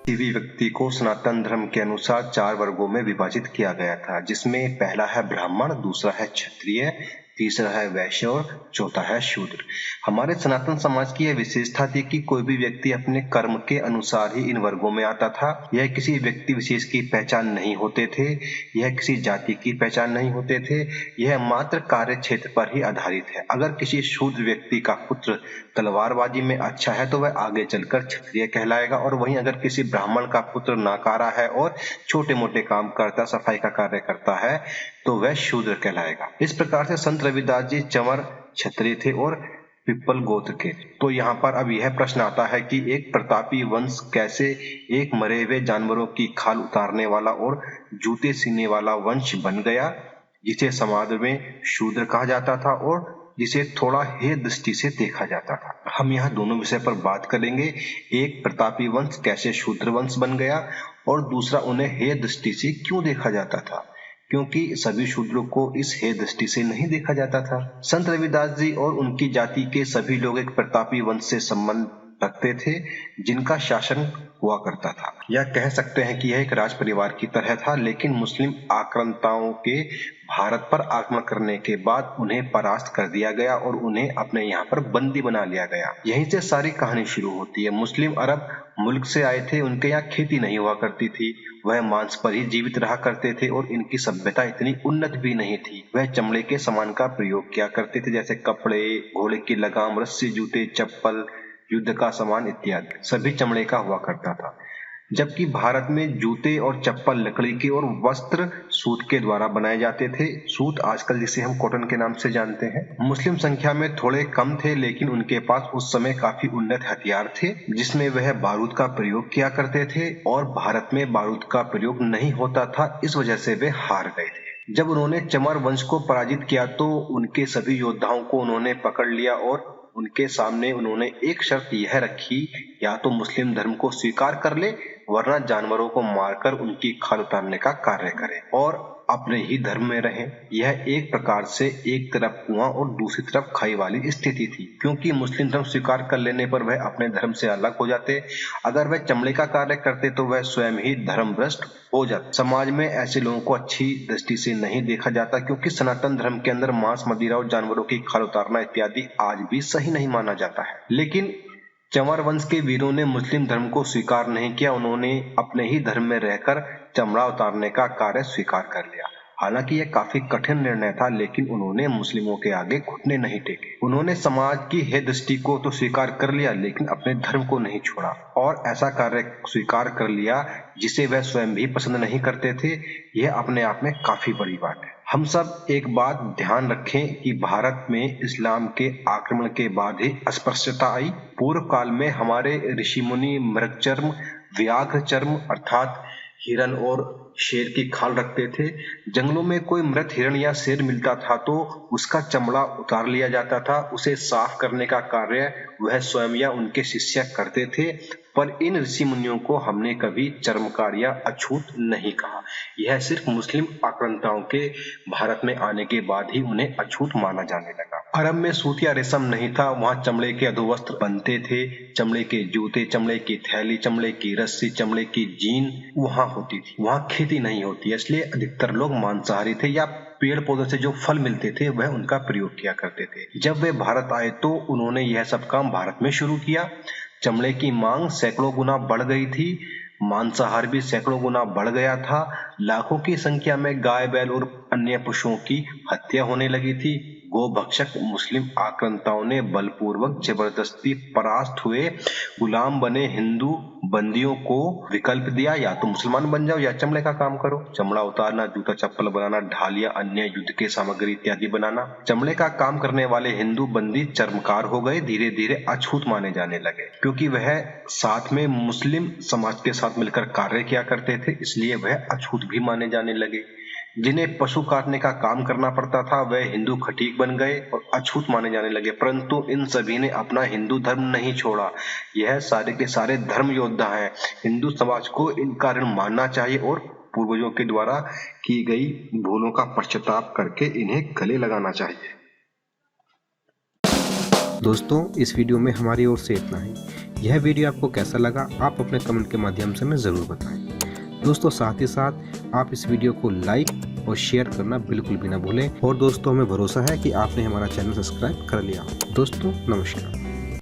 किसी भी व्यक्ति को सनातन धर्म के अनुसार 4 वर्गों में विभाजित किया गया था, जिसमें पहला है ब्राह्मण, दूसरा है क्षत्रिय, तीसरा है वैश्य और चौथा है शूद्र। हमारे सनातन समाज की यह विशेषता थी कि कोई भी व्यक्ति अपने कर्म के अनुसार ही इन वर्गों में आता था। यह किसी व्यक्ति विशेष की पहचान नहीं होते थे, यह किसी जाति की पहचान नहीं होते थे, यह मात्र कार्य क्षेत्र पर ही आधारित है। अगर किसी शूद्र व्यक्ति का पुत्र तलवारबाजी में अच्छा है तो वह आगे चलकर क्षत्रिय कहलाएगा, और वहीं अगर किसी ब्राह्मण का पुत्र नाकारा है और छोटे मोटे काम करता, सफाई का कार्य करता है, तो वह शूद्र कहलाएगा। इस प्रकार से संत रविदास जी चंवर क्षत्रिय थे और पिप्पल गोत्र के। तो यहाँ पर अब यह प्रश्न आता है कि एक प्रतापी वंश कैसे एक मरे हुए जानवरों की खाल उतारने वाला और जूते सीने वाला वंश बन गया, जिसे समाज में शूद्र कहा जाता था और जिसे थोड़ा हेय दृष्टि से देखा जाता था। हम यहाँ दोनों विषय पर बात करेंगे। एक, प्रतापी वंश कैसे शूद्र वंश बन गया, और दूसरा, उन्हें हेय दृष्टि से क्यों देखा जाता था, क्योंकि सभी शूद्रों को इस हेय दृष्टि से नहीं देखा जाता था। संत रविदास जी और उनकी जाति के सभी लोग एक प्रतापी वंश से संबंध रखते थे, जिनका शासन हुआ करता था। यह कह सकते हैं कि यह एक राज परिवार की तरह था, लेकिन मुस्लिम आक्रांताओं के भारत पर आक्रमण करने के बाद उन्हें परास्त कर दिया गया और उन्हें अपने यहाँ पर बंदी बना लिया गया। यहीं से सारी कहानी शुरू होती है। मुस्लिम अरब मुल्क से आए थे, उनके यहाँ खेती नहीं हुआ करती थी, वह मांस पर ही जीवित रहा करते थे और इनकी सभ्यता इतनी उन्नत भी नहीं थी। वह चमड़े के सामान का प्रयोग किया करते थे, जैसे कपड़े, घोड़े की लगाम, रस्सी, जूते, चप्पल, युद्ध का सामान इत्यादि सभी चमड़े का हुआ करता था। जबकि भारत में जूते और चप्पल लकड़ी के और वस्त्र सूत के द्वारा बनाए जाते थे। सूत आजकल जिसे हम कॉटन के नाम से जानते हैं। मुस्लिम संख्या में थोड़े कम थे, लेकिन उनके पास उस समय काफी उन्नत हथियार थे, जिसमें वह बारूद का प्रयोग किया करते थे, और भारत में बारूद का प्रयोग नहीं होता था, इस वजह से वे हार गए थे। जब उन्होंने चमर वंश को पराजित किया तो उनके सभी योद्धाओं को उन्होंने पकड़ लिया और उनके सामने उन्होंने एक शर्त यह रखी, या तो मुस्लिम धर्म को स्वीकार कर ले, वरना जानवरों को मारकर उनकी खाल उतारने का कार्य करें और अपने ही धर्म में रहें। यह एक प्रकार से एक तरफ कुआं और दूसरी तरफ खाई वाली स्थिति थी, क्योंकि मुस्लिम धर्म स्वीकार कर लेने पर वह अपने धर्म से अलग हो जाते। अगर वह चमड़े का कार्य करते तो वह स्वयं ही धर्म भ्रष्ट हो जाते। समाज में ऐसे लोगों को अच्छी दृष्टि से नहीं देखा जाता, क्योंकि सनातन धर्म के अंदर मांस, मदिरा और जानवरों की खाल उतारना इत्यादि आज भी सही नहीं माना जाता है। लेकिन चंवर वंश के वीरों ने मुस्लिम धर्म को स्वीकार नहीं किया। उन्होंने अपने ही धर्म में रहकर चमड़ा उतारने का कार्य स्वीकार कर लिया। हालांकि यह काफी कठिन निर्णय था, लेकिन उन्होंने मुस्लिमों के आगे घुटने नहीं टेके। उन्होंने समाज की हेय दृष्टि को तो स्वीकार कर लिया, लेकिन अपने धर्म को नहीं छोड़ा, और ऐसा कार्य स्वीकार कर लिया जिसे वह स्वयं भी पसंद नहीं करते थे। यह अपने आप में काफी बड़ी बात है। हम सब एक बात ध्यान रखें कि भारत में इस्लाम के आक्रमण के बाद ही अस्पृश्यता आई। पूर्व काल में हमारे ऋषि मुनि मृगचर्म, व्याघ्र चर्म अर्थात हिरण और शेर की खाल रखते थे। जंगलों में कोई मृत हिरण या शेर मिलता था तो उसका चमड़ा उतार लिया जाता था। उसे साफ करने का कार्य वह स्वयं या उनके शिष्य करते थे, पर इन ऋषि मुनियों को हमने कभी चर्मकार या अछूत नहीं कहा। यह सिर्फ मुस्लिम आक्रांताओं के भारत में आने के बाद ही उन्हें अछूत माना जाने लगा। अरब में सूत या रेशम नहीं था, वहां चमड़े के अधोवस्त्र बनते थे। चमड़े के जूते, चमड़े की थैली, चमड़े की रस्सी, चमड़े की जीन वहां होती थी। वहां खेती नहीं होती, इसलिए अधिकतर लोग मांसाहारी थे या पेड़ पौधों से जो फल मिलते थे वह उनका प्रयोग किया करते थे। जब वे भारत आए तो उन्होंने यह सब काम भारत में शुरू किया। चमड़े की मांग सैकड़ों गुना बढ़ गई थी, मांसाहार भी सैकड़ों गुना बढ़ गया था। लाखों की संख्या में गाय, बैल और अन्य पशुओं की हत्या होने लगी थी। गोभक्षक मुस्लिम आक्रांताओं ने बलपूर्वक जबरदस्ती परास्त हुए गुलाम बने हिंदू बंदियों को विकल्प दिया, या तो मुसलमान बन जाओ या चमड़े का काम करो। चमड़ा उतारना, जूता चप्पल बनाना, ढाल या अन्य युद्ध के सामग्री इत्यादि बनाना। चमड़े का काम करने वाले हिंदू बंदी चर्मकार हो गए, धीरे धीरे अछूत माने जाने लगे, क्योंकि वह साथ में मुस्लिम समाज के साथ मिलकर कार्य किया करते थे, इसलिए वह अछूत भी माने जाने लगे। जिन्हें पशु काटने का काम करना पड़ता था वह हिंदू खटीक बन गए और अछूत माने जाने लगे, परंतु इन सभी ने अपना हिंदू धर्म नहीं छोड़ा। यह सारे के सारे धर्म योद्धा हैं। हिंदू समाज को इनका ऋण मानना चाहिए और पूर्वजों के द्वारा की गई भूलों का पश्चाताप करके इन्हें गले लगाना चाहिए। दोस्तों, इस वीडियो में हमारी ओर से इतना ही। यह वीडियो आपको कैसा लगा आप अपने कमेंट के माध्यम से हमें ज़रूर बताएं। दोस्तों साथ ही साथ आप इस वीडियो को लाइक और शेयर करना बिल्कुल भी ना भूलें। और दोस्तों हमें भरोसा है कि आपने हमारा चैनल सब्सक्राइब कर लिया। दोस्तों नमस्कार।